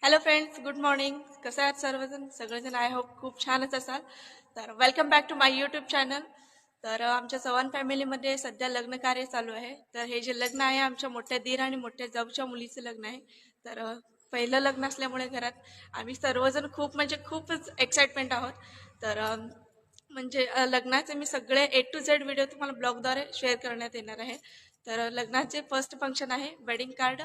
Hello friends, good morning. कसं आहात सगळेजण आय होप खूप छानच असाल. तर welcome back to my YouTube channel. तर आमच्या चव्हाण फॅमिलीमध्ये सध्या लग्न कार्य चालू आहे. तर हे जे लग्न आहे आमच्या मोठ्या दीर आणि मोठ्या जाऊच्या मुलीचं लग्न आहे. तर पहिलं लग्न असल्यामुळे घरात आम्ही सर्वजण खूपच एक्साइटमेंट आहोत. तर म्हणजे लग्नाचे मी सगळे A to Z व्हिडिओ तुम्हाला ब्लॉगद्वारे शेअर करण्यात येणार आहे. तर लग्नाचे फर्स्ट फंक्शन आहे वेडिंग कार्ड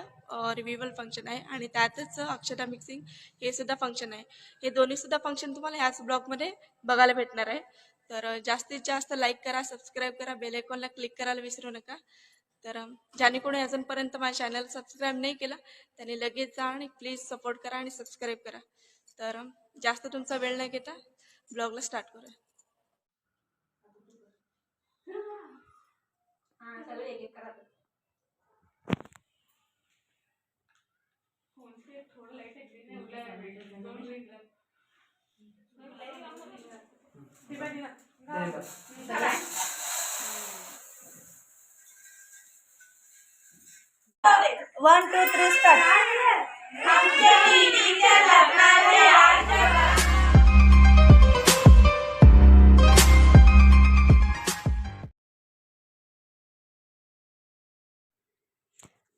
रिव्हिवल फंक्शन आहे आणि त्यातच अक्षता मिक्सिंग हे सुद्धा फंक्शन आहे. हे दोन्ही सुद्धा फंक्शन तुम्हाला ह्याच ब्लॉगमध्ये बघायला भेटणार आहे. तर जास्तीत जास्त लाईक करा, सबस्क्राईब करा, बेल आयकॉनला क्लिक करायला विसरू नका. तर ज्याने कोणी अजूनपर्यंत माझ्या चॅनल सबस्क्राईब नाही केला त्याने लगेच जा आणि प्लीज सपोर्ट करा आणि सबस्क्राईब करा. तर जास्त तुमचा वेळ न घेता ब्लॉगला स्टार्ट करूया. One two three start.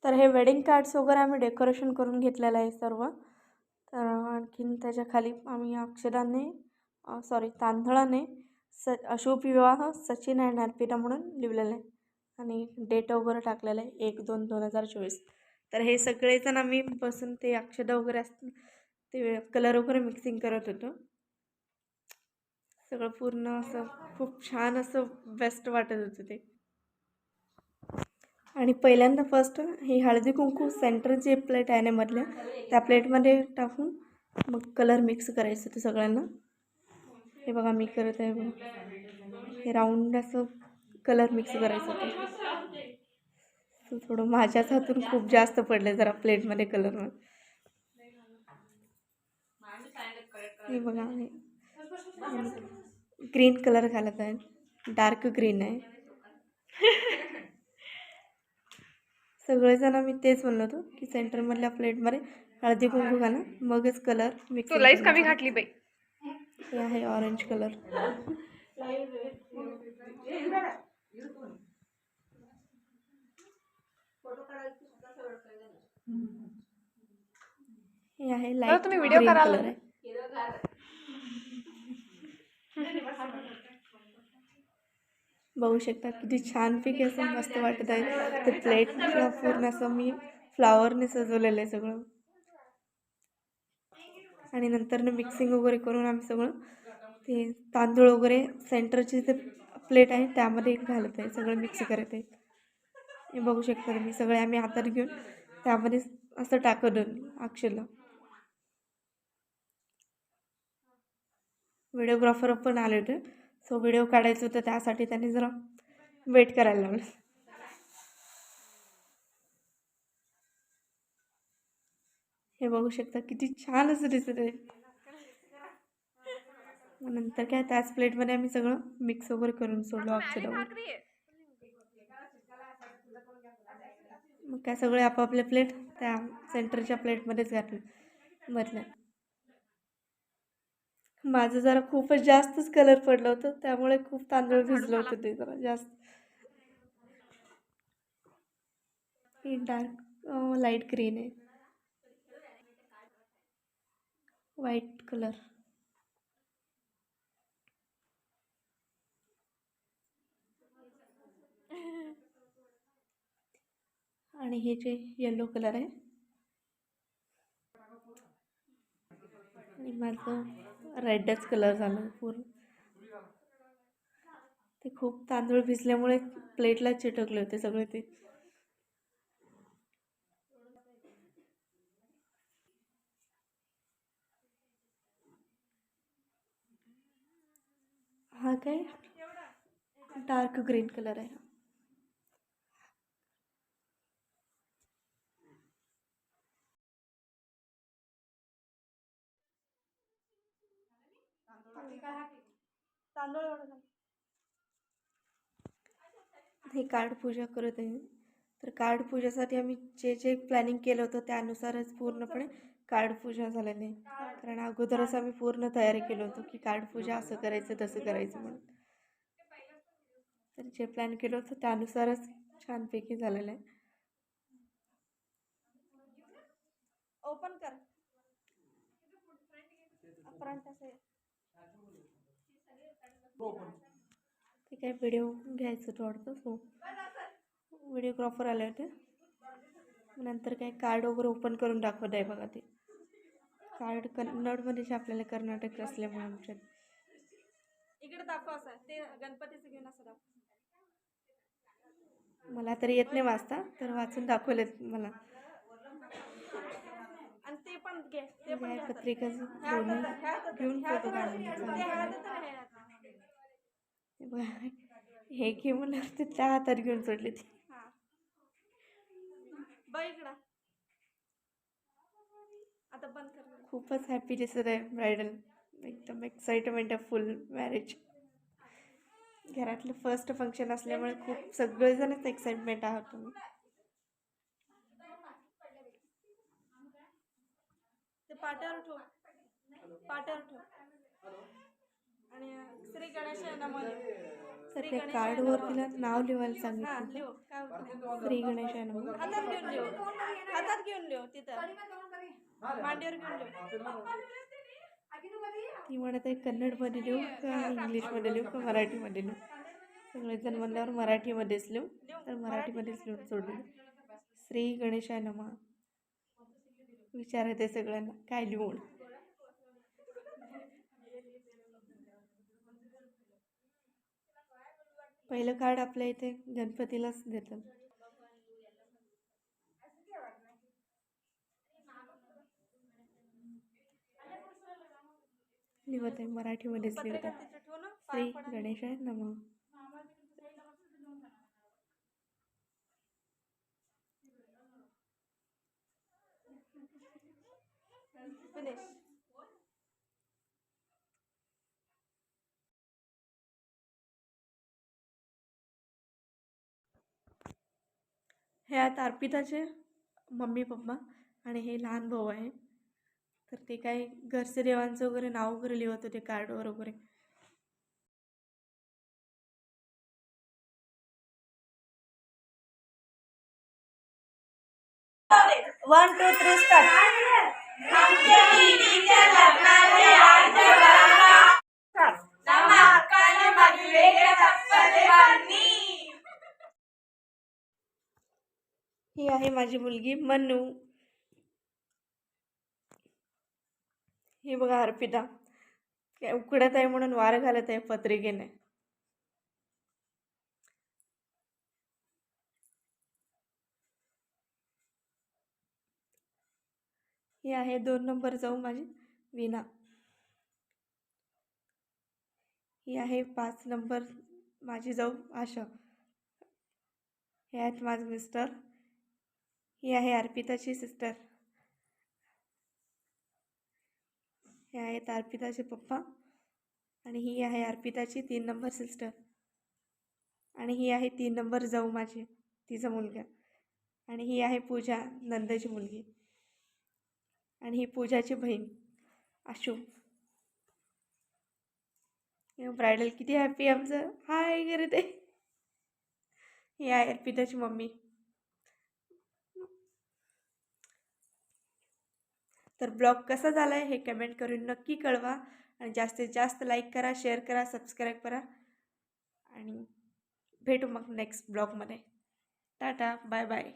तर हे वेडिंग कार्ड्स वगैरे आम्ही डेकोरेशन करून घेतलेलं आहे सर्व. तर आणखीन त्याच्या खाली आम्ही अक्षराने तांदळाने शुभविवाह सचिन अँड अर्पिता म्हणून लिहिलेलं आहे आणि डेट वगैरे टाकलेलं आहे 1/2/2024. तर हे सगळेजण आम्ही बसून ते अक्षदा वगैरे असतं ते कलर वगैरे मिक्सिंग करत होतो. सगळं पूर्ण असं खूप छान असं बेस्ट वाटत होतं ते. आणि पहिल्यांदा फर्स्ट ही हळदी कुंकू सेंटर जे प्लेट आहे ना मधल्या त्या प्लेटमध्ये टाकून मग कलर मिक्स करायचं होतं सगळ्यांना. हे बघा मी करत आहे बघा. हे राऊंड असं कलर मिक्स करायचं होतं. तर थोडं माझ्याच हातून खूप जास्त पडले जरा प्लेटमध्ये कलर. हे बघा हे ग्रीन कलर घालत आहे, डार्क ग्रीन आहे. सगळेजण आम्ही तेच म्हणलो होतो की सेंटरमधल्या प्लेटमध्ये हळदी कुंकू घाला मगच कलर मिक्स. तू लईच कमी घातली बाई. हे आहे ऑरेंज कलर. हे आहे लाईट तुम्ही व्हिडिओ ग्रीन कराल कलर आहे. बघू शकता किती छानपैकी असं मस्त वाटत आहे. ते प्लेटला पूर्ण असं मी फ्लावरने सजवलेलं आहे सगळं. आणि नंतर मिक्सिंग वगैरे करून आम्ही सगळं ते तांदूळ वगैरे सेंटरची ते प्लेट आहे त्यामध्ये घालत आहे, सगळं मिक्स करत आहे. हे बघू शकता तुम्ही सगळे आम्ही हातात घेऊन त्यामध्ये असं टाकत अक्षरला. व्हिडिओग्राफर पण आले होते, सो व्हिडिओ काढायचं होतं त्यासाठी त्यांनी जरा वेट करायला लावलं. हे बघू शकता किती छान असं दिसत आहे. नंतर काय त्याच प्लेटमध्ये आम्ही सगळं मिक्स वगैरे करून सोडलो अक्षदा. मग काय सगळे आपापले प्लेट त्या सेंटरच्या प्लेटमध्येच घातले मधल्या. माझं जरा खूपच जास्तच कलर पडलं होतं त्यामुळे खूप तांदूळ भिजलं होतं ते जरा जास्त. हे डार्क लाईट ग्रीन आहे, व्हाईट कलर. आणि हे जे येलो कलर आहे आणि माझं रेडच कलर झालं पूर्ण. ते खूप तांदूळ भिजल्यामुळे प्लेटला चिटकले होते सगळे ते. हा काय डार्क ग्रीन कलर आहे. हे कार्ड पूजा करत आहे. तर कार्ड पूजासाठी आम्ही जे जे प्लॅनिंग केलं होतं त्यानुसारच पूर्णपणे कार्ड पूजा झालेली आहे. कारण अगोदरच आम्ही पूर्ण तयारी केलं होतं की कार्ड पूजा असं करायचं तसं करायचं म्हणून. तर जे प्लॅन केलं होतं त्यानुसारच छानपैकी झालेलं आहे. ओपन कर. ते काही व्हिडिओ घ्यायचं होतं वाटतं, सो व्हिडिओग्राफर आले होते. नंतर काही कार्ड वगैरे ओपन करून दाखवत आहे बघा. ते कार्ड कन्नडमध्येच आपल्याला कर्नाटक असल्यामुळे आमच्यात इकडे दाखव असं ते गणपतीचं घेऊन असं दाखव. मला तरी येत नाही वाचता, तर वाचून दाखवलेत मला. आणि ते पण घे, ते पण पत्रिका दोन्ही घेऊन फोटो काढून हे घे म्हणलं ते त्या हातात घेऊन सोडले ती. आता बंद कर. खूपच हॅपी दिसत आहे ब्रायडल. एकदम एक्साइटमेंट आहे फुल मॅरेज. घरातलं फर्स्ट फंक्शन असल्यामुळे खूप सगळेजणच एक्साइटमेंट आहोत तुम्ही. ते पाट्यावर ठेव, पाट्यावर ठेव. आणि श्री गणेश नमः. तर त्या कार्डवर तिला नाव लिहायला सांगितलं. श्री गणेश नमः. हातात घेऊन लिहू, हातात घेऊन लिहू. तिथं मांडीवर घेऊन लिहू. ती म्हणत आहे कन्नडमध्ये लिहू का इंग्लिशमध्ये लिहू का मराठीमध्ये लिहू. सगळेजण म्हणल्यावर मराठीमध्येच लिहू, तर मराठीमध्येच लिहून सोडले. श्री गणेशाय नमः विचारत आहे सगळ्यांना काय लिहून. पहिलं कार्ड आपल्या इथे गणपतीलाच देतात. लिहत आहे मराठीमध्येच लिहत आहे. श्री गणेशाय नमः. हे आहेत अर्पिताचे मम्मी पप्पा आणि हे लहान भाऊ आहे. तर ते काही घरचे देवांचं वगैरे नाव वगैरे लिहत होते कार्डवर वगैरे. 1, 2, 3 स्टार्ट. ही आहे माझी मुलगी मन्नू. ही बघा अर्पिता काय उकडत आहे म्हणून वार घालत आहे पत्रिकेने. ही आहे 2 नंबर जाऊ माझी वीणा. ही आहे 5 नंबर माझी जाऊ आशा. हे आहेत माझे मिस्टर. ही आहे अर्पिताची सिस्टर. हे आहेत अर्पिताचे पप्पा. आणि ही आहे अर्पिताची 3 नंबर सिस्टर. आणि ही आहे 3 नंबर जाऊ माझी, तिचा मुलगा. आणि ही आहे पूजा नंदाची मुलगी. आणि ही पूजाची बहीण आशू. ब्रायडल किती हॅपी आमचं हाय करत आहे. ही आहे अर्पिताची मम्मी. तर ब्लॉग कसा झाला आहे हे कमेंट करून नक्की कळवा. आणि जास्तीत जास्त लाईक करा, शेअर करा, सबस्क्राईब करा. आणि भेटू मग नेक्स्ट ब्लॉगमध्ये. Tata, bye bye.